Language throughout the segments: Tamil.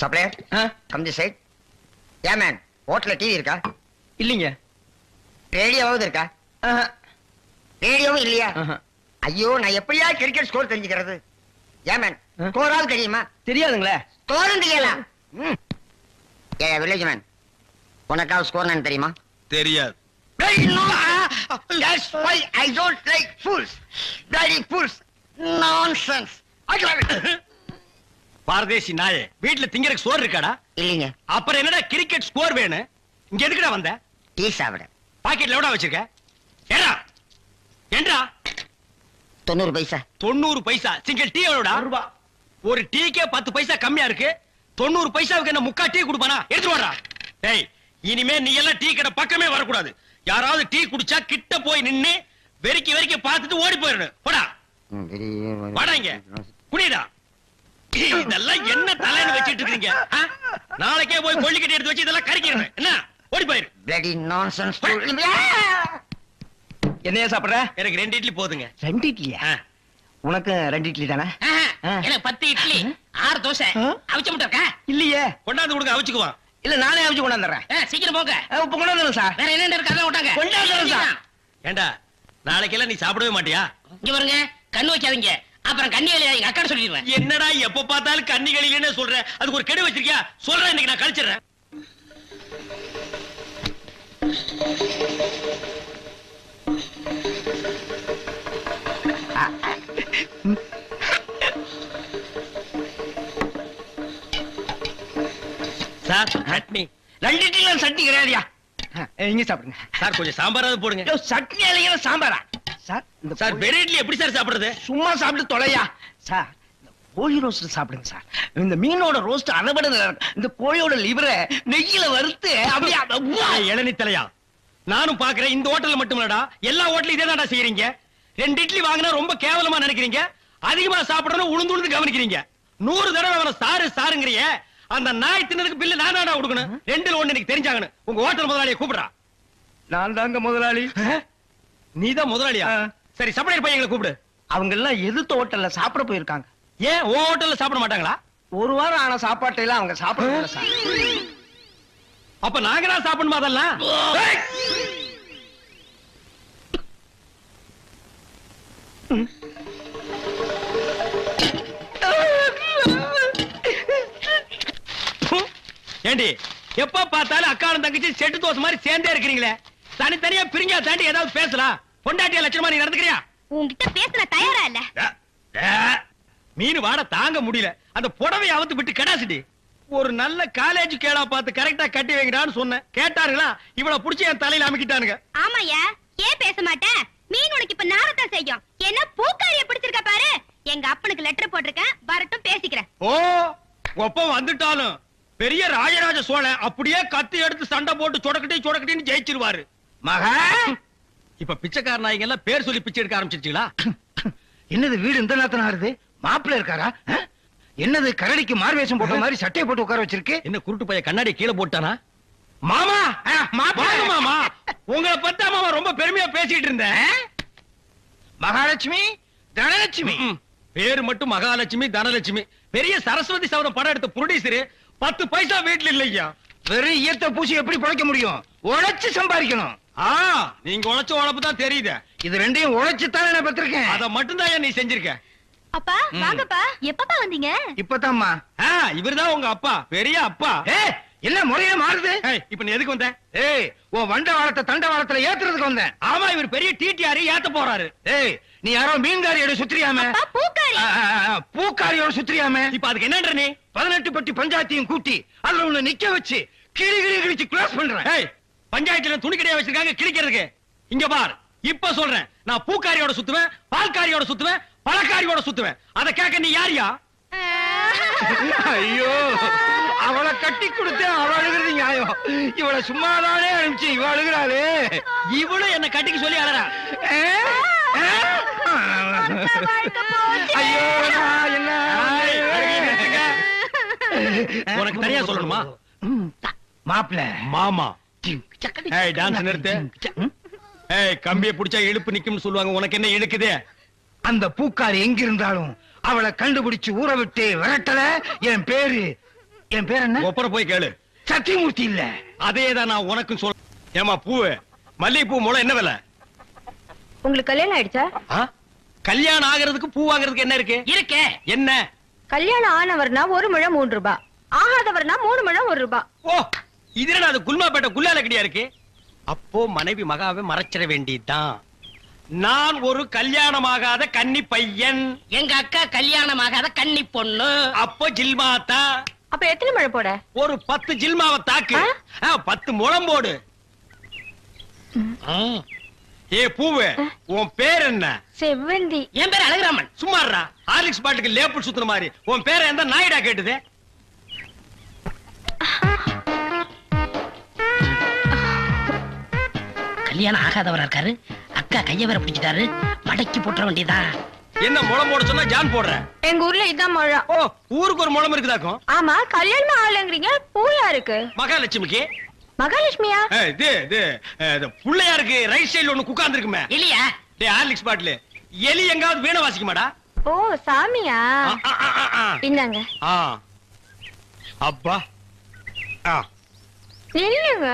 Supplier come the side. ஏன் மேன் ஹோட்டல்ல டிவி இருக்கா? இல்லீங்க. ரேடியோவாவது இருக்கா? ரேடியோவும் இல்லையா? ஐயோ, நான் எப்படியா கிரிக்கெட் ஸ்கோர் தெரிஞ்சுக்கிறது? ஏன் மேன் ஸ்கோராவது தெரியுமா? தெரியாதுங்களே. ஸ்கோரும் தெரியல. ஏ வில்லேஜ் மேன், உனக்காவது ஸ்கோர் நான் தெரியுமா? தெரியாது. That's why I don't like fools. Bloody fools. Nonsense. பாரதேசி நாயே, வீட்டுல திங்கறதுக்கு சோறு இருக்காடா? இல்லீங்க. அப்புறம் என்னடா கிரிக்கெட் ஸ்கோர் வேணும்? இங்க எதுக்குடா வந்த? டீ சாப்பிட. பாக்கெட்ல எவ்வளவு வச்சிருக்க? ஏடா ஏண்டா? 90 பைசா. 90 பைசா. Single tea எவ்வளவுடா? ரூபாய். ஒரு டீக்கே 10 பைசா கம்மியா இருக்கு. 90 பைசாவுக்கு என்ன முக்கா டீ குடுப்பானா? எடுத்து வாடா. டேய், இனிமே நீ எல்லாம் டீ கடை பக்கமே வரக்கூடாது. யாராவது டீ குடிச்சா கிட்ட போய் நின்னு வெறிக்கி பார்த்துட்டு ஓடி போயிடணும். போடா வாடா, இங்க குடிடா. இதெல்லாம் என்ன தலைன்னு வச்சிட்டு இருக்கீங்க? நாளைக்கே போய் கொள்ளிக்கட்டி எடுத்து வச்சு இதெல்லாம் கறிக்கிறேன். என்ன ஓடி போயிரு. bloody nonsense. என்னையா சாப்பிடுற? எனக்கு 2 இட்லி போதுங்க. 2 இட்லியா? உனக்கு 2 இட்லி தானே? எனக்கு 10 இட்லி 6 தோசை. அவிச்ச முட்டை இருக்கா? இல்லையே. கொண்டாந்து கொடுங்க, அவிச்சுக்குவான். இல்ல நானே அவிச்சு கொண்டாந்துறேன். சீக்கிரம் போங்க. இப்ப கொண்டாந்துறேன் சார். வேற என்ன இருக்கு அதான் விட்டாங்க. கொண்டாந்துறேன் சார். ஏண்டா நாளைக்கெல்லாம் நீ சாப்பிடவே மாட்டியா? இங்க பாருங்க, கண்ணு வைக்காதீங்க. அப்புறம் கண்ணி வேலையா எங்க அக்கா சொல்லிடுவேன். என்னடா எப்ப பார்த்தாலும் கன்னிகளிலே சொல்ற? அதுக்கு ஒரு கெடு வச்சிருக்கியா? சொல்றேன், இன்னைக்கு நான் கழிச்சிடுறேன். சார் சட்னி. 2 இட்லி சட்னி கிடையாதுயா. இங்க சாப்பிடுங்க சார், கொஞ்சம் சாம்பாராவது போடுங்க. சட்னி இல்லையா சாம்பாரா? சார் இந்த சார் வெறும் இட்லி எப்படி சார் சாப்பிடுறது? சும்மா சாப்பிட்டு தொலையா சார். கோழி ரோஸ்ட் சாப்பிடுங்க சார். இந்த மீனோட ரோஸ்ட் அனபட இந்த கோழியோட லிவரை நெய்யில வறுத்து அப்படியே. இளநீ தலையா, நானும் பாக்குறேன். இந்த ஹோட்டல்ல மட்டும் இல்லடா, எல்லா ஹோட்டலும் இதே தான்டா செய்யறீங்க. 2 இட்லி வாங்கினா ரொம்ப கேவலமா நினைக்கிறீங்க. அதிகமா சாப்பிடணும் உளுந்து கவனிக்கிறீங்க. 100 தடவை அவனை சாரு சாருங்கிறிய. அந்த நாய் தின்னதுக்கு பில்லு நான் தான்டா கொடுக்கணும். 2ல 1 எனக்கு தெரிஞ்சாகணும். உங்க ஹோட்டல் முதலாளியை கூப்பிடுறா. நான் தாங்க முதலாளி. நீதான் முதலாளியா? சரி, சப்ளையர் பையங்களை கூப்பிடு. அவங்க எல்லாம் எதிர்த்த ஹோட்டல்ல சாப்பிட போயிருக்காங்க. ஏன் ஓ ஹோட்டல்ல சாப்பிட மாட்டாங்களா? 1 வாரம் ஆன சாப்பாட்டை எல்லாம் அவங்க சாப்பிட சார். அப்ப நாங்க தான் சாப்பிடணுமா அதெல்லாம்? ஏண்டி எப்ப பார்த்தாலும் அக்காவும் தங்கச்சி செட்டு தோசை மாதிரி சேர்ந்தே இருக்கிறீங்களே? தனித்தனியா பிரிஞ்சா தாண்டி ஏதாவது பேசலாம். பொண்டாட்டியா லட்சணமா நீ நடந்துக்கிறியா? உன்கிட்ட பேச தயாரா இல்ல. மீன் வாட தாங்க முடியல. அந்த புடவை அவுத்து விட்டு கடாசிட்டி. ஒரு நல்ல காலேஜ் கேளா பார்த்து கரெக்டா கட்டி வைங்கடான்னு சொன்னேன். கேட்டாருங்களா? இவள புடிச்சு என் தலையில அமுக்கிட்டானுங்க. ஆமாயா, ஏன் பேச மாட்டேன்? மீன் உனக்கு இப்ப நாரத்தான் செய்யும். என்ன பூக்காரிய பிடிச்சிருக்க பாரு. எங்க அப்பனுக்கு லெட்டர் போட்டிருக்கேன், வரட்டும் பேசிக்கிறேன். ஓ, ஒப்பம் வந்துட்டாலும் பெரிய ராஜராஜ சோழன் அப்படியே கத்தி எடுத்து சண்டை போட்டு சொடக்கட்டின்னு ஜெயிச்சிருவாரு. மகா, இப்ப பிச்சைக்கார நாய்ங்க எல்லாம் பேர் சொல்லி பிச்சை எடுக்க ஆரம்பிச்சிருச்சீங்களா? என்னது வீடு இந்த நேரத்துல ஆறுது? மாப்பிள்ள இருக்காரா? என்னது கரடிக்கு மார்வேஷம் போட்ட மாதிரி சட்டையை போட்டு உட்கார வச்சிருக்கு? என்ன குருட்டு பைய கண்ணாடி கீழே போட்டானா? மாமா, வாங்க மாமா. உங்களை பத்தா மாமா ரொம்ப பெருமையா பேசிட்டு இருந்தேன். மகாலட்சுமி, தனலட்சுமி. பேரு மட்டும் மகாலட்சுமி தனலட்சுமி. பெரிய சரஸ்வதி சபதம் படம் எடுத்த ப்ரொடியூசர் 10 பைசா வீட்டுல இல்லையா? வெறும் ஈயத்தை பூசி எப்படி பிழைக்க முடியும்? உழைச்சு சம்பாதிக்கணும். நீங்க உழைச்ச உழைப்பு தான் தெரியுது. இது 2யும் உழைச்சுத்தானே நான் பெற்றிருக்கேன். அத மட்டும் தான் நீ செஞ்சிருக்க. அப்பா வாங்கப்பா. எப்பப்பா வந்தீங்க? இப்பதாம்மா. இவர்தான் உங்க அப்பா, பெரிய அப்பா. என்ன முறையே மாறுது? இப்ப நீ எதுக்கு வந்த? உன் வண்ட வாழத்தை தண்ட வாழத்துல ஏத்துறதுக்கு வந்தேன். ஆமா, இவர் பெரிய டிடிஆர் ஏத்த போறாரு. நீ யாரோ மீன்காரியோட சுத்திரியாம? பூக்காரி. பூக்காரியோட சுத்திரியாம? இப்ப அதுக்கு என்னன்ற நீ? 18 பட்டி பஞ்சாயத்தையும் கூட்டி அதுல உன்னை நிக்க வச்சு கிழிச்சு க்ளோஸ் பண்றேன். பஞ்சாயத்துல துணி கடையா வச்சிருக்காங்க கிழிக்கிறதுக்கு. இங்க பார், இப்ப சொல்றேன், நான் பூக்காரியோட சுத்துவேன், பால்காரியோட சுத்துவேன், பழக்காரியோட சுத்துவேன். அத கேட்க நீ யாரியா? ஐயோ, அவளை கட்டி கொடுத்து அவ அழுகிறது நியாயம். இவளை சும்மாதானே அனுப்பிச்சு இவ அழுகிறாளே. இவளும் என்ன கட்டிக்கு சொல்லி அழறா. ஐயோ, என்ன உனக்கு தனியா சொல்லணுமா? மாப்பிள்ள மாமா. டான்ஸ் நிறுத்து. கம்பியை பிடிச்சா இழுப்பு நிக்கும்னு சொல்லுவாங்க. உனக்கு என்ன இழுக்குது? அந்த பூக்காரி எங்க இருந்தாலும் அவளை கண்டுபிடிச்சு ஊற விட்டு விரட்டல என் பேரு என் பேர் என்ன? ஒப்பர போய் கேளு. சத்தியமூர்த்தி இல்ல. அதேதான் நான் உனக்கும் சொல்ல. ஏமா பூவு, மல்லிகைப்பூ முளை என்ன விலை? உங்களுக்கு கல்யாணம் ஆயிடுச்சா? கல்யாணம் ஆகிறதுக்கு பூ வாங்குறதுக்கு என்ன இருக்கு? இருக்கே. என்ன? கல்யாணம் ஆனவர்னா 1 முழம் 3 ரூபாய், ஆகாதவர்னா 3 முழம் 1 ரூபாய். ஓ, இதுல அது குல்மாப்பேட்டை குல்லால கடியா இருக்கு. அப்போ மனைவி மகாவை மறைச்சிட வேண்டியதுதான். நான் ஒரு கல்யாணமாகாத கன்னி பையன். எங்க அக்கா கல்யாணமாகாத கன்னி பொண்ணு. அப்போ ஜில்மாத்தா. அப்ப எத்தனை முழம் போட? ஒரு 10 ஜில்மாவை தாக்கு. 10 முழம் போடு. ஏ பூவு, உன் பேர் என்ன? செவ்வந்தி. என் பேர் அழகுராமன். சும்மாறா, ஹார்லிக்ஸ் பாட்டுக்கு லேபிள் சுத்துற மாதிரி. உன் பேரை எந்த நாயிடா கேட்டுது? கல்யாணம் ஆகாதவரா இருக்காரு. அக்கா கைய வேற பிடிச்சிட்டாரு. மடக்கி போட்டுற வேண்டியதான். என்ன முளம் போட சொன்னா ஜான் போடுற? எங்க ஊர்ல இதான் முழம். ஓ, ஊருக்கு ஒரு முளம் இருக்குதாக்கும். ஆமா, கல்யாணம் ஆகலங்கறீங்க. பூயா இருக்கு. மகாலட்சுமிக்கு. மகாலட்சுமியா? இது புள்ளையாருக்கு ரைட் சைடுல ஒண்ணு குக்காந்து இருக்குமே. இல்லையா? டேய் ஹார்லிக்ஸ் பாட்டில் எலி எங்காவது வீணை வாசிக்க மாடா? ஓ, சாமியா? இந்தாங்க. அப்பா. இல்லங்க.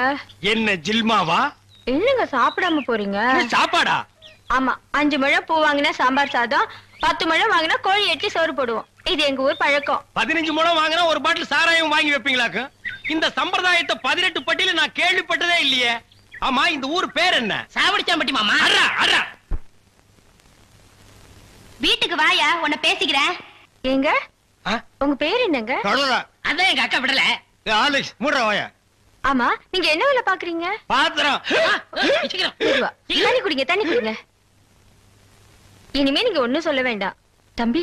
என்ன ஜில்மாவா? இல்லங்க, சாப்பிடாம போறீங்க. சாப்பாடா? ஆமா, 5 முழம் பூ வாங்கினா சாம்பார் சாதம், 10 முழம் வாங்கினா கோழி எட்டி சோறு போடுவோம். இது எங்க ஊர் பழக்கம். 15 முழம் வாங்கினா ஒரு பாட்டில் சாராயம் வாங்கி வைப்பீங்களாக்கு? இந்த சம்பிரதாயத்தை 18 பட்டியல நான் கேள்விப்பட்டதே இல்லையே. ஆமா, இந்த ஊர் பேர் என்ன? சாவடிச்சாம்பட்டி மாமா. அடா அடா. வீட்டுக்கு வாயா, உன்னை பேசிக்கிறேன். ஏங்க, உங்க பேர் என்னங்க? அதான் எங்க அக்கா விடல. ஹார்லிக்ஸ் மூடுற வாயா. ஆமா, நீங்க என்ன வேலை பாக்குறீங்க? பாத்திரம். சீக்கிரம். தண்ணி குடிங்க, தண்ணி குடிங்க. இனிமே நீங்க ஒண்ணும் சொல்ல வேண்டாம். தம்பி,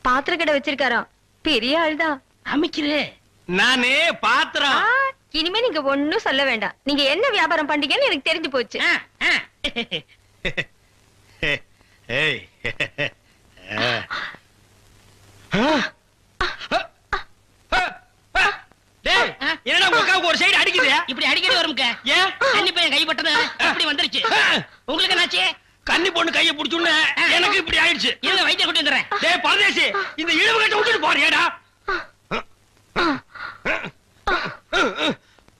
பாத்திர கடை வச்சிருக்காராம். பெரிய ஆள்தான். அமைக்கிறே. நானே பாத்திரம். இனிமே நீங்க ஒண்ணும் சொல்ல வேண்டாம். நீங்க என்ன வியாபாரம் பண்றீங்கன்னு எனக்கு தெரிஞ்சு போச்சு. ஏய். டேய், என்னடா உனக்கு ஒரு சைடு அடிக்குது? இப்படி அடிக்கடி வரும்க்க. ஏன்? கன்னி பையன் கைப்பட்டது இப்படி வந்துருச்சு. உங்களுக்கு என்னாச்சு? கன்னி பொண்ணு கைய புடிச்சுன்னு எனக்கு இப்படி ஆயிடுச்சு. இருங்க, வைத்தியம் கூட்டி வந்துடுறேன். டேய் பரதேசி, இந்த இழுவு கட்ட விட்டுட்டு போறியாடா?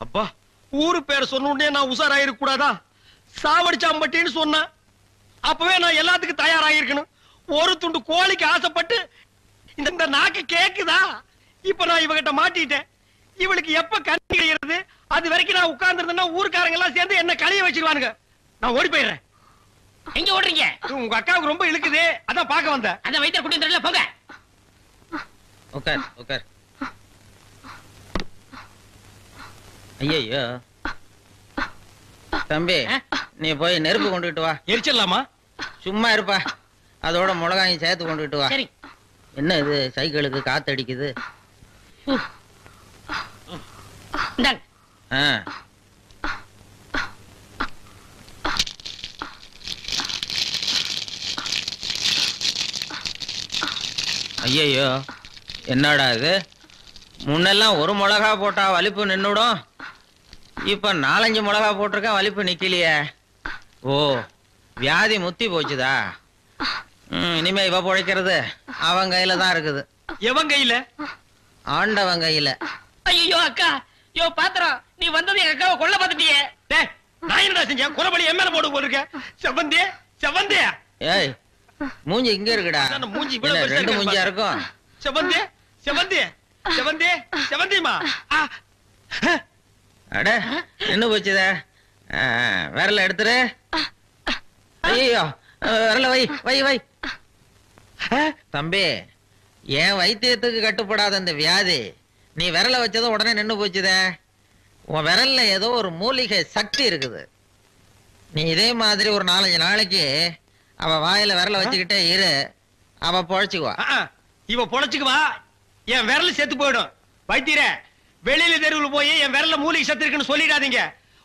அப்பா, ஊரு பேர் சொன்ன உடனே நான் உசாராயிருக்க கூடாதா? சாவடிச்சாம்பட்டின்னு சொன்னேன். அப்பவே நான் எல்லாத்துக்கும் தயாராகிருக்கணும். ஒரு துண்டு கோழிக்கு ஆசைப்பட்டு இந்த நாக்கு கேக்குதா? இப்ப நான் இவகிட்ட மாட்டிட்டேன். இவளுக்கு எப்ப கண்ணி கிடைக்கிறது? அது வரைக்கும் நான் உட்கார்ந்துருந்தேன்னா ஊருக்காரங்க எல்லாம் சேர்ந்து என்ன கழிய வச்சிருவானுங்க. நான் ஓடி போயிடுறேன். எங்க ஓடுறீங்க? உங்க அக்காவுக்கு ரொம்ப இழுக்குது, அதான் பார்க்க வந்தேன். அதான் வைத்தியம் கூட்டி வந்துடல, போங்க. உட்கார் உட்கார். ஐயோ தம்பி, நீ போய் நெருப்பு கொண்டுகிட்டு வா. எரிச்சிடலாமா? சும்மா இருப்பா. அதோட மிளகாயும் சேர்த்து கொண்டுகிட்டு வா. சரி. என்ன இது, சைக்கிளுக்கு காத்து அடிக்குது? இந்தாங்க. ஐயோ, என்னடா இது? முன்னெல்லாம் ஒரு மிளகா போட்டா வலிப்பு நின்னுடும். இப்ப 4-5 மிளகா போட்டிருக்க, வலிப்பு நிக்கலையே. ஓ, வியாதி முத்தி போச்சுதா? இனிமே இவ பொழைக்கிறது அவன் கையில தான் இருக்குது. எவன் கையில? ஆண்டவன் கையில. ஐயோ அக்கா, யோ பாத்திரம், நீ வந்தது எங்க அக்காவை கொல்ல பார்த்துட்டியே. டேய், நான் என்னடா செஞ்சேன்? குறபடி என் மேல போட்டு போட்டுருக்க. செவந்தே செவந்தே. ஏய், மூஞ்சி இங்க இருக்குடா. மூஞ்சி இவ்வளவு பெருசா 2 மூஞ்சியா இருக்கும். செவந்தே செவந்தே செவந்தே செவந்திமா. அட, என்ன போச்சுதே? விரல எடுத்துரு. ஐயோ, விரல வை வை வை. தம்பி, என் வைத்தியத்துக்கு கட்டுப்படாத இந்த வியாதி நீ விரல வச்சதும் உடனே நின்னு போச்சுதே. உன் விரல்ல ஏதோ ஒரு மூலிகை சக்தி இருக்குது. நீ இதே மாதிரி ஒரு 4-5 நாளைக்கு அவ வாயில விரல வச்சுக்கிட்டே இரு, அவ பொழைச்சுக்குவா. இவ பொழைச்சுக்குவா, என் விரல் செத்து போயிடும். வைத்தியரே, வெளியில தெருவில் போய் என் விரல்ல மூலிகை சத்து இருக்குன்னு சொல்லிடாதீங்க.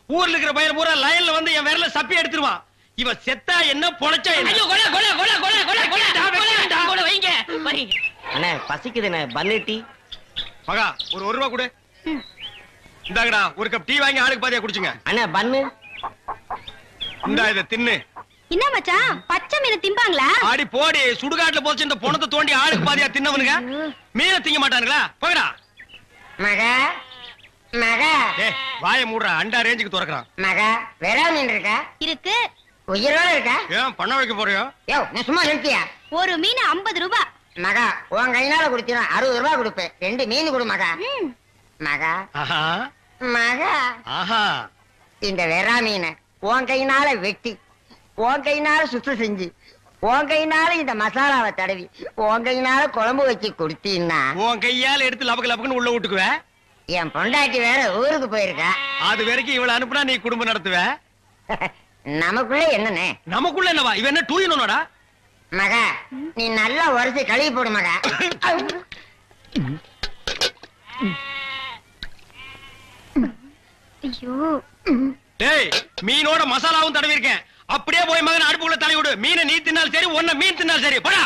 ஊர்ல இருக்கிற பையன் பூரா லைன்ல வந்து என் விரல்ல சப்பி எடுத்துருவான். இவ செத்தா என்ன, பொழைச்சா என்ன? ஐயோ, கொலை கொலை கொலை கொலை கொலை கொலை கொலை வைங்க வைங்க. அண்ணே, பசிக்குதுண்ணே. பன்னீர் மகா, ஒரு 1 ரூபா கொடு. இந்தாங்கடா, ஒரு கப் டீ வாங்கி ஆளுக்கு பாதியா குடிச்சுங்க. அண்ணே, பன்னு. இந்தா, இத தின்னு. என்ன மச்சான், பச்சை மீன் திம்பாங்களா? ஆடி போடி, சுடுகாட்டுல போச்சு இந்த பொணத்தை தோண்டி ஆளுக்கு பாதியா தின்னவனுங்க. மீனை திங்க மாட்டானுங்களா? போகடா. மகா மகா டேய் வாயை மூடுற அண்டா ரேஞ்சுக்கு துறக்குறான். மகா வெறா மீன் இருக்கா? இருக்கு. உயிரோட இருக்கா? ஏன் பண்ண வைக்க போறியோ? யோ நீ சும்மா நிறுத்தியா? ஒரு மீன் 50 ரூபாய். மகா உன் கையினால குடுத்தீனா 60 ரூபாய் கொடுப்பேன். 2 மீன் கொடு மகா. மகா ஆஹா மகா ஆஹா. இந்த வெறா மீனை உன் கையினால வெட்டி உன் கையினால சுத்தம் செஞ்சு உன் கையினால இந்த மசாலாவை தடவி உன் கையினால குழம்பு வச்சு கொடுத்தீன்னா உன் கையால எடுத்து லபக்கு லபக்குன்னு உள்ள விட்டுக்குவ. என் பொண்டாட்டி வேற ஊருக்கு போயிருக்கா. அது வரைக்கும் இவள அனுப்புனா நீ குடும்பம் நடத்துவ. நமக்குள்ள என்னன்னு நமக்குள்ள என்னவா? இவன் என்ன டூயினோடா? மகா நீ நல்லா உரைச்சு கழுவி போடு மகா. ஐயோ டேய் மீனோட மசாலாவும் தடவி இருக்கேன். அப்படியே போய் மகன் அடுப்புக்குள்ள தலை விடு. மீனை நீ தின்னாலும் சரி, ஒன்ன மீன் தின்னாலும் சரி. போடா.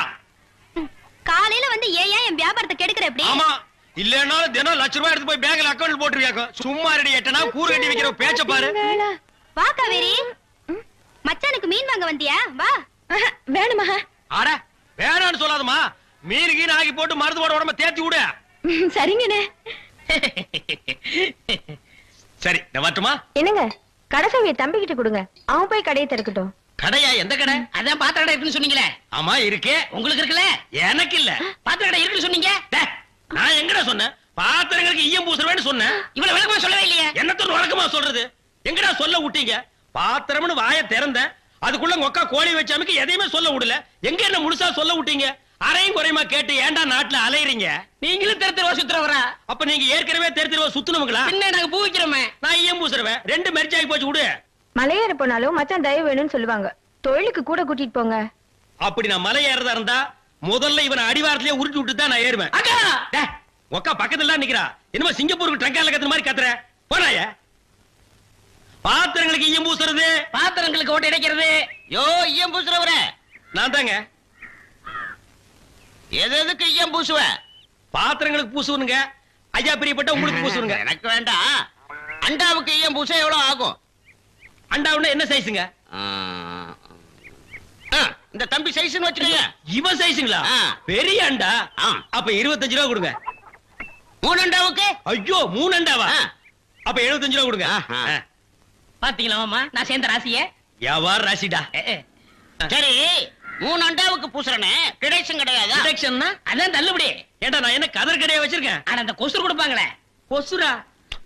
காலையில வந்து ஏன் என் வியாபாரத்தை கெடுக்கிற எப்படி? ஆமா இல்லன்னாலும் தினம் லட்ச ரூபாய் எடுத்து போய் பேங்க்ல அக்கவுண்ட் போட்டுருவியாக்கும். சும்மா ரெடி எட்டனா கூறு கட்டி வைக்கிற பேச்ச பாரு. வா காவேரி. மச்சானுக்கு மீன் வாங்க வந்தியா? வா. வேணுமா? அட வேணான்னு சொல்லாதம்மா. மீன் கீன் ஆகி போட்டு மருந்து போட உடம்ப தேத்தி விடு. சரிங்கண்ணே. சரி நான் வரட்டுமா? என்னங்க கடைசாவிய தம்பிக்கிட்ட கொடுங்க, அவன் போய் கடையை திறக்கட்டும். கடையா? எந்த கடை? அதான் பாத்திர கடை இருக்குன்னு சொன்னீங்களே. ஆமா இருக்கே. உங்களுக்கு இருக்குல்ல? எனக்கு இல்ல. பாத்திர கடை இருக்குன்னு சொன்னீங்க. டேய், நான் எங்கடா சொன்னேன்? பாத்திரங்களுக்கு ஈயம் பூசுறவேன்னு சொன்னேன். இவ்வளவு விளக்கமா சொல்லவே இல்லையே. என்னத்தோட வழக்கமா சொல்றது? எங்கடா சொல்ல விட்டீங்க? பாத்திரம்னு வாயை திறந்த அதுக்குள்ள உங்க அக்கா கோழி வச்சாமிக்கு எதையுமே சொல்ல விடல. எங்க என்ன முழுசா சொல்ல விட்டீங்க? அரையும் குறையுமா கேட்டு ஏன்டா நாட்டுல அலையறீங்க? நீங்களும் தெரு சுத்துறவரா? அப்ப நீங்க ஏற்கனவே தெரு சுத்துனவங்களா? என்ன நாங்க பூ வைக்கிறோமே. நான் ஈயம் பூசுறவன். 2 மெர்ஜ் ஆகி போச்சு விடு. மலையேற போனாலும் மச்சான் தயவு வேணும்னு சொல்லுவாங்க. தொழிலுக்கு கூட கூட்டிட்டு போங்க. அப்படி நான் மலை ஏறதா இருந்தா முதல்ல இவனை அடிவாரத்திலேயே உருட்டி விட்டு தான் நான் ஏறுவேன். அக்கா டேய், உக்கா பக்கத்துல நிக்கிறா. என்னமோ சிங்கப்பூருக்கு ட்ரங்கால கத்துற மாதிரி கத்துற. போறாய. பாத்திரங்களுக்கு ஈயம் பூசுறது. பாத்திரங்களுக்கு ஓட்டு இடைக்கிறது. யோ ஈயம் பூசுறவரே, நான் தாங்க. எதுக்கு ஈயம் பூசுவ? பாத்திரங்களுக்கு பூசுவனுங்க. ஐயா பிரியப்பட்ட உங்களுக்கு பூசுவனுங்க. எனக்கு வேண்டாம். அண்டாவுக்கு ஈயம் பூச எவ்வளவு ஆகும்? அண்டாவுன்னா என்ன சைஸுங்க? இந்த தம்பி சைஸ்னு வச்சுக்கோங்க. இவன் சைஸுங்களா? ஆ. பெரிய அண்டா. ஆ. அப்ப 25 ரூபா கொடுங்க. 3 அண்டாவுக்கு? ஐயோ 3 அண்டாவா? ஆ. அப்ப 75 ரூபா கொடுங்க. ஆஹா. பாத்தீங்களா மாமா, நான் சேர்ந்த ராசிய. வியாபார ராசிடா. சரி 3 அண்டாவுக்கு பூசுறனே டிடக்ஷன் கிடையாதா? டிடக்ஷன்னா அதான் தள்ளுபடி. ஏண்டா நான் என்ன கதர் கடையா வச்சிருக்கேன்? ஆனா அந்த கொசுறு கொடுப்பாங்களே. கொசுரா?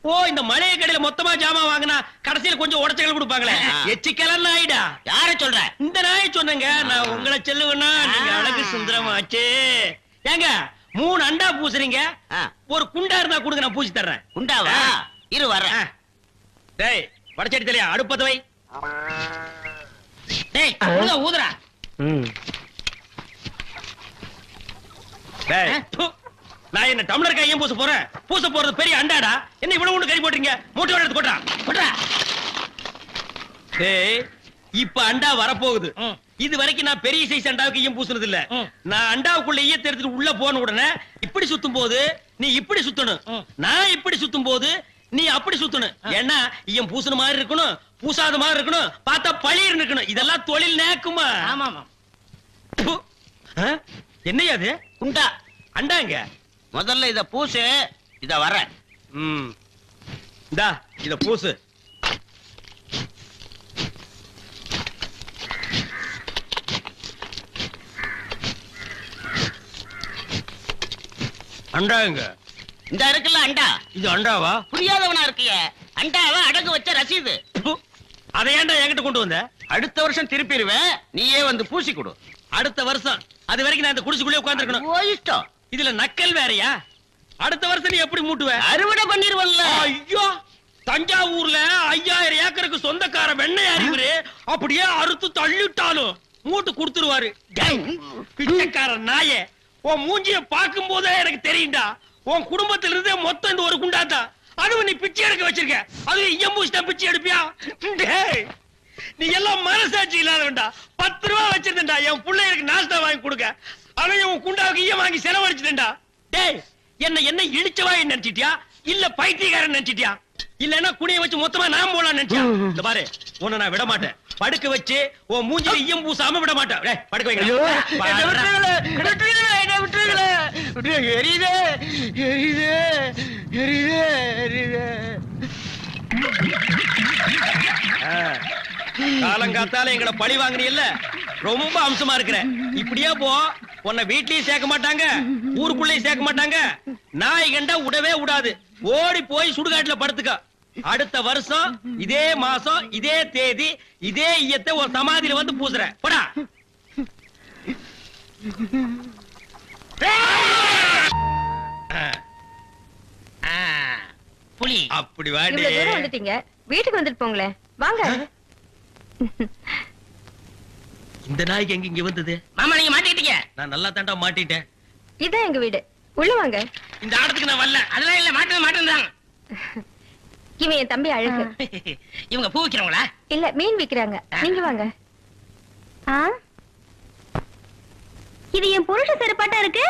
ஓ இந்த மளிகை கடையில மொத்தமா ஜாமான் வாங்கினா கடைசியில கொஞ்சம் உடச்சல் கொடுப்பாங்களே. ஆ. எச்சிக்கலாம் நாயிடா. யார சொல்ற? இந்த நாயை சொன்னங்க. நான் உங்களை செல்லுவேன்னா நீங்க அழகு சுந்தரமாச்சே. ஏங்க 3 அண்டா பூசுறீங்க. ஆ. ஒரு குண்டா இருந்தா கொடுங்க, நான் பூசி தர்றேன். குண்டாவா? இரு வர்றேன். டேய் வடச்சடி தலையா அடுப்பத வை. டேய் ஊதுறா. டேய் ப்பு. நான் என்ன டம்ளர் கையும் பூச போறேன்? பூச போறது பெரிய அண்டாடா. என்ன இவ்வளவு ஒண்ணு கறி போட்டீங்க? மூட்டை எடுத்து கொட்டா. போட்றா. டேய் இப்ப அண்டா வரப்போகுது. இது வரைக்கும் நான் பெரிய சைஸ் அண்டாவுக்கு ஈயம் பூசுனது இல்ல. நான் அண்டாவுக்குள்ள ஈயத்தை எடுத்துட்டு உள்ள போன உடனே இப்படி சுத்தும் போது நீ இப்படி சுத்தணும். நான் இப்படி சுத்தும் போது நீ அப்படி சுத்தணும். ஏன்னா ஈயம் பூசுன மாதிரி இருக்கணும், பூசாத மாதிரி இருக்கணும், பார்த்தா பளிர் இருக்கணும். இதெல்லாம் தொழில் நேக்குமா? ஆமா ஆமா. ப்பு. ஆ? என்னையா அது? குண்டா. அண்டாங்க. முதல்ல இத பூசு. இத வர்றேன். இந்தா இத பூசு. அண்டாங்க. இந்த இருக்குல்ல அண்டா. இது அண்டாவா? புரியாதவனா இருக்கிய. அண்டாவை அடகு வச்ச ரசீது. ப்பு. அதை ஏன்டா என்கிட்ட கொண்டு வந்த? அடுத்த வருஷம் திருப்பிடுவேன். நீயே வந்து பூசி கொடு. அடுத்த வருஷம். அது வரைக்கும் நான் இந்த குடிசுக்குள்ளே உட்கார்ந்திருக்கணும். ஓ இஷ்டம். இதுல நக்கல் வேறயா? அடுத்த வருஷம் நீ எப்படி மூட்டுவ? அறுவடை பண்ணிருவல்ல. ஐயோ தஞ்சாவூர்ல 5000 ஏக்கருக்கு சொந்தக்கார வெண்ணெய் அறிவுரு அப்படியே அறுத்து தள்ளிட்டாலும் மூட்டு கொடுத்துருவாரு. பிச்சைக்கார நாயே, உன் மூஞ்சிய பார்க்கும் போதே எனக்கு தெரியும்டா. உன் குடும்பத்துல இருந்தே மொத்தம் இந்த ஒரு குண்டாதான். அதுவும் நீ பிச்சை எடுக்க வச்சிருக்க. அது எம்பூசிட்டா பிச்சை எடுப்பியா? டேய், நீ எல்லாம் மனசாட்சி இல்லாதவன்டா. 10 ரூபா வச்சிருந்தா என் பிள்ளைகளுக்கு நாஸ்தா வாங்கி கொடுக்க. அவன் உன் குண்டாவுக்கு ஈயம் வாங்கி செலவழிச்சுட்டா. டேய் என்ன இழிச்சவா நினைச்சிட்டியா? இல்ல பைத்தியக்காரன் நினைச்சிட்டியா? இல்லன்னா குடிய வச்சு மொத்தமா நான் போலாம் நினைச்சியா? இந்த பாரு உன்னை நான் விட மாட்டேன். படுக்க வச்சு உன் மூஞ்சில ஈயம் பூசாம விட மாட்டேன். டேய் படுக்க வைங்க. எரியுதே எரியுதே எரியுதே காலங்காத்தால எங்களை பழி வாங்குறீல்ல, ரொம்ப அம்சமா இருக்கிற. இப்படியே போ, உன்னை வீட்லயும் சேர்க்க மாட்டாங்க, ஊருக்குள்ளேயும் சேர்க்க மாட்டாங்க. நாய் கண்டா விடவே விடாது. ஓடி போய் சுடுகாட்டுல படுத்துக்க. அடுத்த வருஷம் இதே மாசம் இதே தேதி இதே ஈயத்தை ஒரு சமாதியில வந்து பூசுற. போடா. புலி அப்படி வாடி. இவ்வளவு தூரம் வந்துட்டீங்க, வீட்டுக்கு வந்துட்டு போங்களேன். வாங்க. இந்த நாய்க்கு எங்க இங்க வந்தது? மாமா நீங்க மாட்டிக்கிட்டீங்க. நான் நல்லா தாண்டா மாட்டிட்டேன். இதான் எங்க வீடு, உள்ள வாங்க. இந்த ஆடத்துக்கு நான் வரல. அதெல்லாம் இல்ல, மாட்டேன். இவன் என் தம்பி அழகு. இவங்க பூ விக்கிறவங்களா? இல்ல, மீன் விக்கிறாங்க. நீங்க வாங்க. இது என் புருஷ செருப்பாட்டா இருக்கு.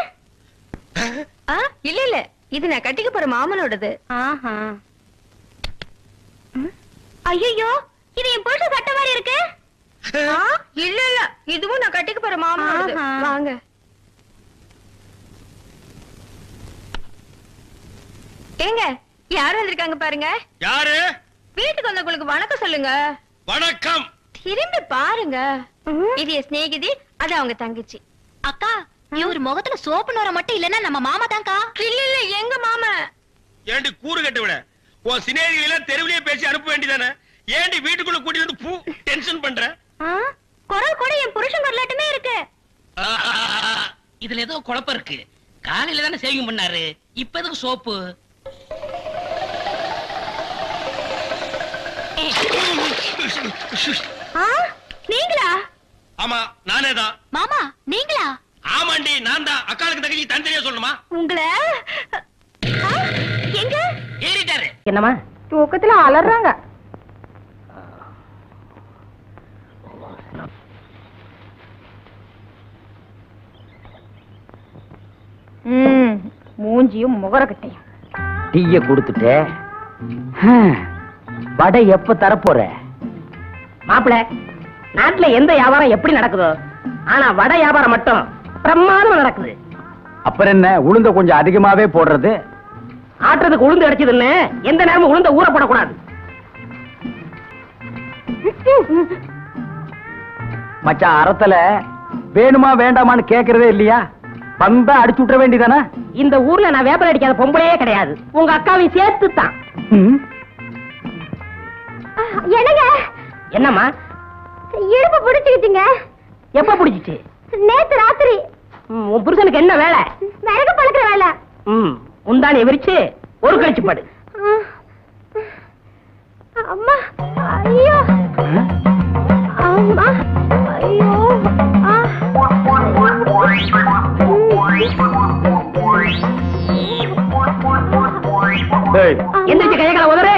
இல்ல இல்ல, இது நான் கட்டிக்க போற மாமனோடது. ஐயோ, இது என் புருஷ சட்டை மாதிரி இருக்கு. இல்ல இல்ல, இதுவும் நான் கட்டிக்க போற மாமனோடது. வாங்க. ஏங்க, யாரு வந்திருக்காங்க பாருங்க. யாரு? வீட்டுக்கு வந்தவங்களுக்கு வணக்கம் சொல்லுங்க. வணக்கம். திரும்பி பாருங்க. இது என் சிநேகிதி, அது அவங்க தங்கச்சி. அக்கா, இவர் முகத்துல சோப்பு நோர மட்டும் இல்லன்னா நம்ம மாமா தான்க்கா. இல்ல இல்ல, எங்க மாமா. ஏண்டி கூறு கட்டு விட, உன் சிநேகிதிகளை எல்லாம் தெருவிலேயே பேசி அனுப்ப வேண்டியதானே? ஏண்டி வீட்டுக்குள்ள கூட்டி வந்து பூ டென்ஷன் பண்ற? குரல் கூட என் புருஷன் குரலாட்டமே இருக்கு. இதுல ஏதோ குழப்பம் இருக்கு. காலையில தானே சேவிங் பண்ணாரு, இப்ப எதுக்கு சோப்பு? நீங்களா? ஆமா, நானே தான். மாமா நீங்களா? ஆமாண்டி, நான் தான். அக்காளுக்கு தங்கச்சி தனித்தனியா சொல்லணுமா? உங்களை எங்க ஏறிட்டாரு. என்னமா தூக்கத்துல அலறாங்க. மூஞ்சியும் முகரக்கட்டையும். டீய கொடுத்துட்டு வடை எப்ப தரப்போற? மாப்பிள, நாட்டுல எந்த வியாபாரம் எப்படி நடக்குதோ, ஆனா வடை வியாபாரம் மட்டும் பிரமாதமா நடக்குது. அப்புறம் என்ன, உளுந்த கொஞ்சம் அதிகமாவே போடுறது? ஆட்டுறதுக்கு உளுந்து அடிச்சதுன்னு எந்த நேரமும் உளுந்த ஊற போடக்கூடாது. மச்சான், அறத்துல வேணுமா வேண்டாமான்னு கேக்குறதே இல்லையா? வந்தா அடிச்சு விட்டுற வேண்டியதானே? இந்த ஊர்ல நான் வேப்பல் அடிக்காத பொம்பளையே கிடையாது, உங்க அக்காவையும் சேர்த்து தான். என்னங்க? என்னம்மா? இடுப்பு பிடிச்சுக்கிட்டீங்க. எப்ப பிடிச்சிச்சு? நேத்து ராத்திரி. உன் புருஷனுக்கு என்ன வேலை? விறகு பழக்கிற வேலை. முந்தானி விரிச்சு ஒரு கழிச்சு படு. அம்மா, ஐயோ, அம்மா, ஐயோ. எந்திரிச்சு கைகளை உதறு.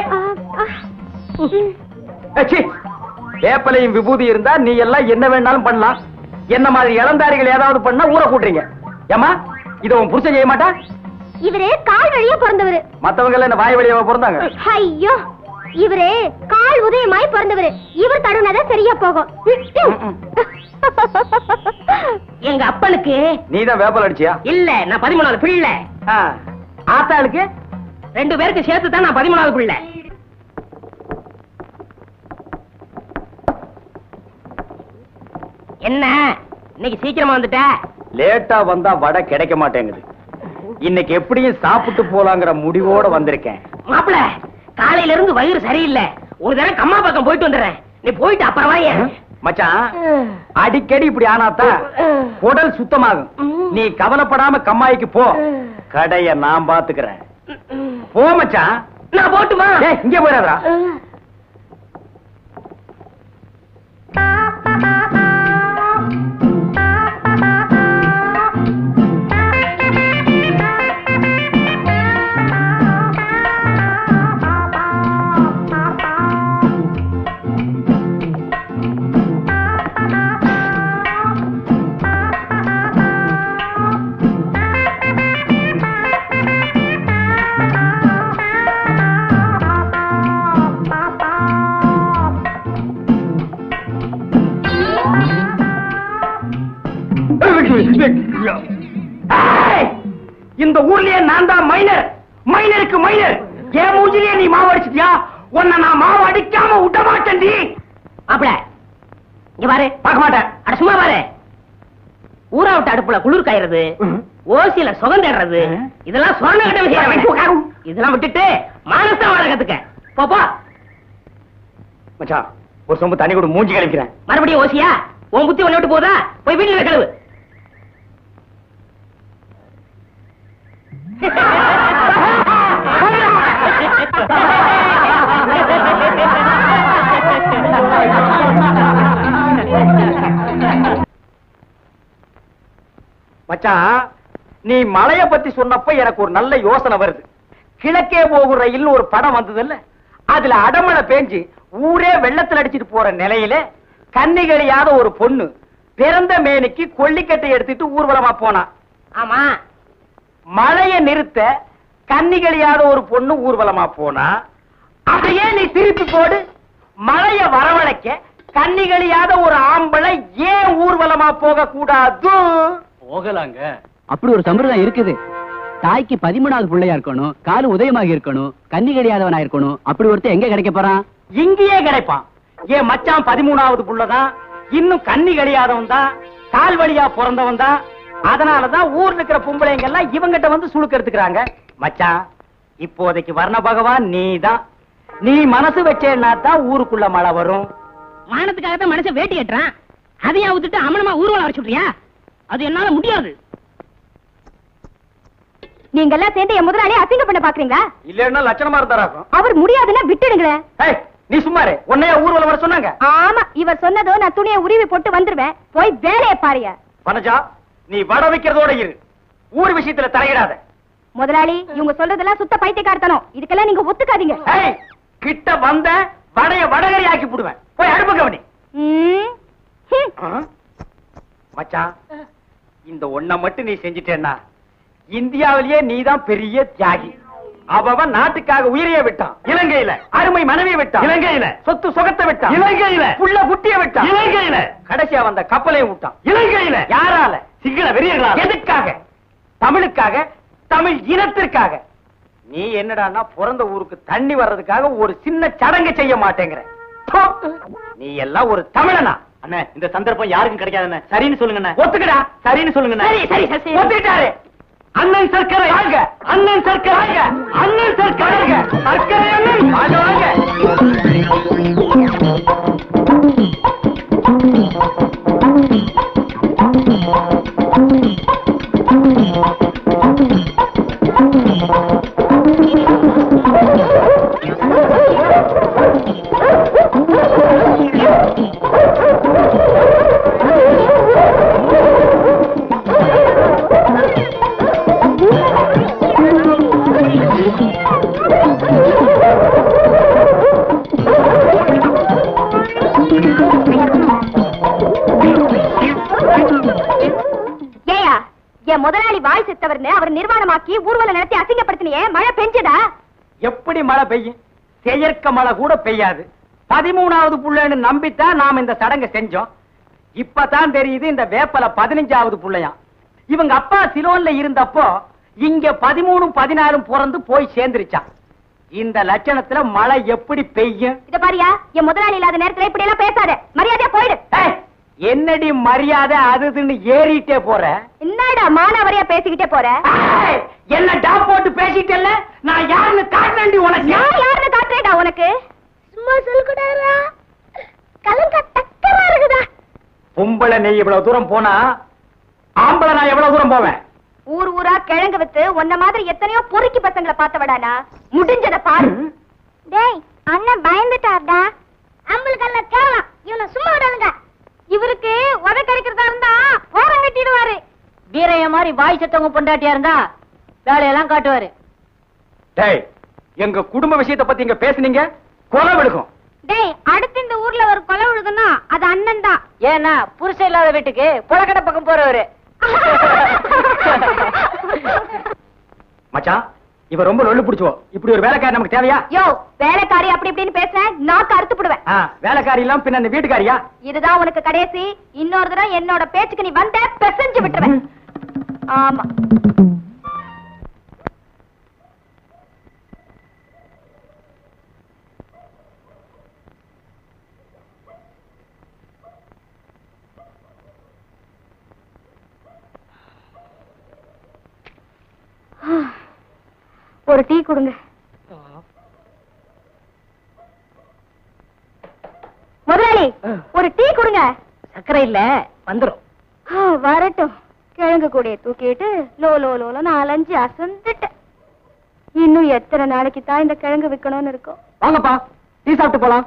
வேப்பலையும் விபூதி இருந்தா நீ எல்லாம் என்ன வேணாலும் பண்ணலாம். என்ன மாதிரி இளந்தாரிகள் ஏதாவது பண்ணா ஊற கூட்டுறீங்க. ஏமா, இத உன் புருஷன் செய்ய மாட்டா? இவரே கால் வழியா பிறந்தவரு. மத்தவங்க எல்லாம் என்ன வாய் வழியா பிறந்தாங்க? ஐயோ, இவரே கால் உதயமாய் பிறந்தவரு. இவர் தடுனதான் சரியா போகும். எங்க அப்பனுக்கு நீதான் வேப்பல் அடிச்சியா? இல்ல, நான் 13வது பிள்ளை. ஆத்தாளுக்கு 2 பேருக்கு சேர்த்து தான் நான் 13வது பிள்ளை. என்ன இன்னைக்கு சீக்கிரமா வந்துட்ட? லேட்டா வந்தா வடை கிடைக்க மாட்டேங்குது. இன்னைக்கு எப்படியும் சாப்பிட்டு போலாங்கிற முடிவோட வந்திருக்கேன். மாப்பிள, காலையில இருந்து வயிறு சரியில்லை. ஒரு தடவை கம்மா பக்கம் போயிட்டு வந்துடுறேன். நீ போயிட்டு அப்புறம் வாயே. மச்சான், அடிக்கடி இப்படி ஆனாத்தான் உடல் சுத்தமாகும். நீ கவலைப்படாம கம்மாய்க்கு போ, கடைய நான் பாத்துக்கிறேன். போ மச்சான். நான் போட்டுமா? இங்க போயிடாதா? இந்த ஊர்லயே நான் தான் மைனர். மைனருக்கு மைனர். ஏன் மூஞ்சிலேயே நீ மாவு அடிச்சிட்டியா? உன்னை நான் மாவு அடிக்காம விட மாட்டேன். மாப்பிள இங்க பாரு. பார்க்க மாட்டேன். அட சும்மா பாரு. ஊரா விட்டு அடுப்புல குளிர் காயறது, ஓசியில சுகம் தேடுறது, இதெல்லாம் சொன்ன கட்ட விஷயம். இதெல்லாம் விட்டுட்டு மானசா வாழ கத்துக்க. போப்பா. மச்சான் ஒரு சொம்பு தண்ணி கூட மூஞ்சி கழிக்கிறேன். மறுபடியும் ஓசியா? உன் புத்தி ஒண்ணு விட்டு போதா? போய் வீட்டுல கழுவு. மச்சான் நீ மலைய பத்தி சொன்னப்ப எனக்கு ஒரு நல்ல யோசனை வருது. கிழக்கே போகும் ரயில் ஒரு படம் வந்தது இல்ல, அதுல அடமழை பேஞ்சு ஊரே வெள்ளத்துல அடிச்சிட்டு போற நிலையில கன்னிகளியாத ஒரு பொண்ணு பிறந்த மேனிக்கு கொல்லிக்கட்டை எடுத்துட்டு ஊர்வலமா போனா. ஆமா. மழைய நிறுத்த கன்னிகளியாத ஒரு பொண்ணு ஊர்வலமா போனா. அதையே நீ திருப்பி போடு. மழைய வரவழைக்க கன்னிகளியாத ஒரு ஆம்பளை ஏன் ஊர்வலமா போக கூடாது? போகலாங்க. அப்படி ஒரு சம்பிரதாயம் இருக்குது. தாய்க்கு 13வது பிள்ளையா இருக்கணும், காலு உதயமாக இருக்கணும், கன்னி கிடையாதவனா இருக்கணும். அப்படி ஒருத்தர் எங்க கிடைக்க போறான்? இங்கேயே கிடைப்பான். ஏன் மச்சான் 13வது புள்ளதான், இன்னும் கன்னி கிடையாதவன் தான், கால் வழியா பிறந்தவன் தான். அதனாலதான் ஊர்ல இருக்கிற பொம்பளைங்க எல்லாம் இவங்கிட்ட வந்து சுழுக்க எடுத்துக்கிறாங்க. மச்சான் இப்போதைக்கு வர்ண பகவான் நீதான். நீ மனசு வச்சேன்னா தான் ஊருக்குள்ள மழை வரும். மானத்துக்காக தான் மனுஷன் வேட்டி கட்டுறான். அதையா விட்டுட்டு அமனமா ஊர்வலம் வர சொல்றியா? அது என்னால முடியாது. நீங்க எல்லாம் சேர்ந்து என் முதலாளி அசிங்க பண்ண பாக்குறீங்களா? இல்லன்னா லட்சணமா இருந்தாராக்கும். அவர் முடியாதுன்னா விட்டுடுங்களேன். நீ சும்மாரு. உன்னைய ஊர்வலம் வர சொன்னாங்க? ஆமா, இவர் சொன்னதோ நான் துணியை உருவி போட்டு வந்துருவேன். போய் வேலையை பாருங்க. பனஜா நீ வட வைக்கிறதோட இரு, ஊர் விஷயத்துல தலையிடாத. முதலாளி இவங்க சொல்றதெல்லாம் சுத்த பைத்தியக்காரத்தனம். இதுக்கெல்லாம் நீங்க ஒத்துக்காதீங்க. கிட்ட வந்த வடைய வடகரி ஆக்கி போடுவேன். போய் அடுப்பு கவனி. மச்சான் இந்த ஒண்ண மட்டும் நீ செஞ்சிட்டேன்னா இந்தியாவிலேயே நீதான் பெரிய தியாகி. அவன் நாட்டுக்காக உயிரையே விட்டான். இலங்கையில அருமை மனைவியை விட்டான். இலங்கையில சொத்து சுகத்தை விட்டான். இலங்கையில புள்ள குட்டியை விட்டான். இலங்கையில கடைசியா வந்த கப்பலையும் விட்டான். இலங்கையில யாரால? சிங்கள வெறியர்களால. எதுக்காக? தமிழுக்காக, தமிழ் இனத்திற்காக. நீ என்னடான்னா பிறந்த ஊருக்கு தண்ணி வர்றதுக்காக ஒரு சின்ன சடங்கு செய்ய மாட்டேங்கிற. நீ எல்லாம் ஒரு தமிழனா? அண்ணே இந்த சந்தர்ப்பம் யாருக்கும் கிடைக்காது. சரின்னு சொல்லுங்க. ஒத்துக்கடா. சரின்னு சொல்லுங்க. சரி சரி ஒத்துக்கிட்டாரு. அண்ணன் சர்க்கரை வாங்க, அண்ணன் சர்க்கரை வாங்க, அண்ணன் சர்க்கரை வாங்க, சர்க்கரை அண்ணன் வாங்க வாங்க. என் முதலாளி வாய் செத்தவர்னு அவர் நிர்வாணமாக்கி ஊர்வலம் நடத்தி அசிங்கப்படுத்தினியே, மழை பெஞ்சதா? எப்படி மழை பெய்யும்? செயற்க மழை கூட பெய்யாது. 13வது புள்ளைன்னு நம்பித்தான் நாம இந்த சடங்கை செஞ்சோம். இப்பதான் தெரியுது இந்த வேப்பல 15வது புள்ளையா. இவங்க அப்பா சிலோன்ல இருந்தப்போ இங்க 13 14 பிறந்து போய் சேர்ந்துருச்சான். இந்த லட்சணத்துல மழை எப்படி பெய்யும்? இத பாரியா, என் முதலாளி இல்லாத நேரத்துல இப்படி எல்லாம் பேசாத. மரியாதையா போயிடு. என்னடி மரியாதை அதுன்னு ஏறிட்டே போற? என்னடா மானாவரியா பேசிக்கிட்டே போற? என்ன டாப் போட்டு பேசிட்டேல்ல, நான் யாருன்னு காட்டேன்டி உனக்கு. நான் யாருன்னு காட்டுறேடா உனக்கு? சும்மா சொல்லுடா. கலங்க டக்கரா இருக்குடா. பொம்பளை நீ இவ்வளவு தூரம் போனா ஆம்பளை நான் எவ்வளவு தூரம் போவேன்? ஊர் ஊரா கிழங்கு வித்து உன்ன மாதிரி எத்தனையோ பொறுக்கி பசங்களை பார்த்தவடானா. முடிஞ்சத பாரு. டேய் அண்ணன் பயந்துட்டார்டா. அம்பளுக்கெல்லாம் கேவலம். இவனை சும்மா விடாதுங்க. இவருக்கு உதை கறிக்கிறதா இருந்தா ஓரம் கட்டிடுவாரு. வீரைய மாதிரி வாய் செத்தவங்க பொண்டாட்டியா இருந்தா வேலையெல்லாம் காட்டுவாரு. டேய் எங்க குடும்ப விஷயத்தை பத்தி இங்க பேசுனீங்க, கொலை விழுகும். டேய் அடுத்து இந்த ஊர்ல ஒரு கொலை விழுதுன்னா அது அண்ணன் தான். ஏன்னா புருஷன் இல்லாத வீட்டுக்கு புலக்கடை பக்கம் போறவரு. மச்சான் இவ ரொம்ப நொல்லு பிடிச்சோ. இப்படி ஒரு வேலைக்காரி நமக்கு தேவையா? யோ வேலைக்காரி அப்படி இப்படின்னு பேசுற நாக்கு அறுத்து போடுவேன். வேலைக்காரி எல்லாம் பின்ன அந்த வீட்டுக்காரியா? இதுதான் உனக்கு கடைசி. இன்னொரு தடவை என்னோட பேச்சுக்கு நீ வந்த பெசஞ்சு விட்டுருவேன். ஆமா ஒரு டீ கொடுங்க. முதலாளி ஒரு டீ கொடுங்க. சர்க்கரை இல்ல வந்துரும். வரட்டும். கிழங்கு கூடைய தூக்கிட்டு லோ லோ லோல 4-5 அசந்துட்டேன். இன்னும் எத்தனை நாளைக்கு தான் இந்த கிழங்கு விற்கணும்னு இருக்கும். வாங்கப்பா டீ சாப்பிட்டு போலாம்.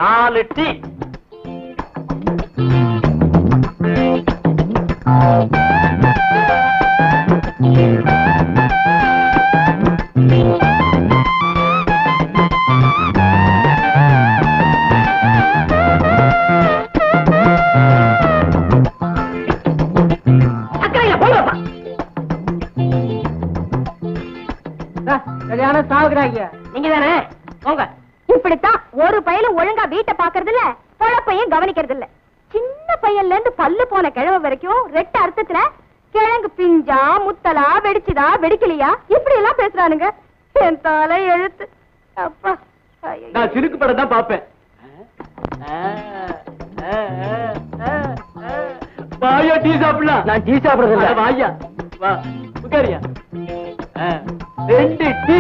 நாலு டீ. நீங்க தானே போங்க. இப்படித்தான் ஒரு பையனும் ஒழுங்கா வீட்டை பாக்குறது இல்ல, பொழப்பையும் கவனிக்கிறது இல்ல. சின்ன பையன்ல இருந்து பல்லு போன கிழவ வரைக்கும் ரெட்ட அர்த்தத்துல கிழங்கு பிஞ்சா முத்தலா வெடிச்சுதா வெடிக்கலையா இப்படி எல்லாம் பேசுறானுங்க. என் தலை எழுத்து. அப்பா நான் சிறுக்கு படம் தான் பாப்பேன். வாயா டீ சாப்பிடலாம். நான் டீ சாப்பிடுறது இல்ல. வாயா வா உட்காரியா. 2 டீ.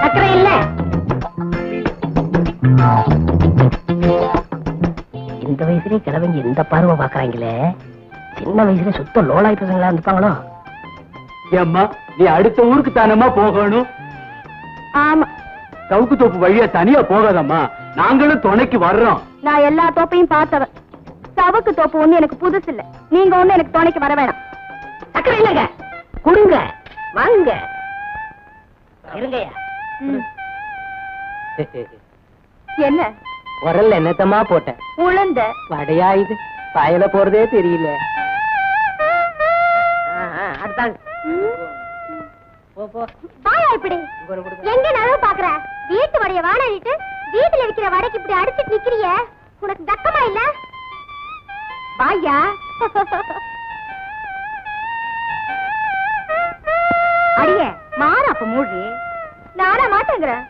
சர்க்கரை இல்ல. இந்த வயசுலயே கிழவங்க இந்த பார்வை பாக்குறாங்களே, சின்ன வயசுல சுத்த லோலாய் பசங்களா இருந்துப்பாங்களோ. ஏம்மா நீ அடுத்த ஊருக்கு தானமா போகணும். ஆமா, சவுக்கு தோப்பு வழியா தனியா போகாதம்மா, நாங்களும் துணைக்கு வர்றோம். நான் எல்லா தோப்பையும் பார்த்தவன். சவுக்கு தோப்பு ஒண்ணு எனக்கு புதுசு இல்ல. நீங்க ஒண்ணு எனக்கு துணைக்கு வர வேணாம். சர்க்கரை இல்லங்க, கொடுங்க வாங்க. இருங்கய்யா. என்ன உரல்ல என்னத்தமா போட்ட? உளுந்த. வடையா இது? பாயல போறதே தெரியல. அடுத்தாங்க. பாயா இப்படி எங்க நனவு பாக்குற? வீட்டு வடைய வாடகிட்டு வீட்டுல இருக்கிற வடைக்கு இப்படி அடிச்சுட்டு நிக்கிறிய, உனக்கு தக்கமா இல்ல? பாயா அடியே மாற அப்ப மூடி. நானா மாட்டேங்கிறேன்.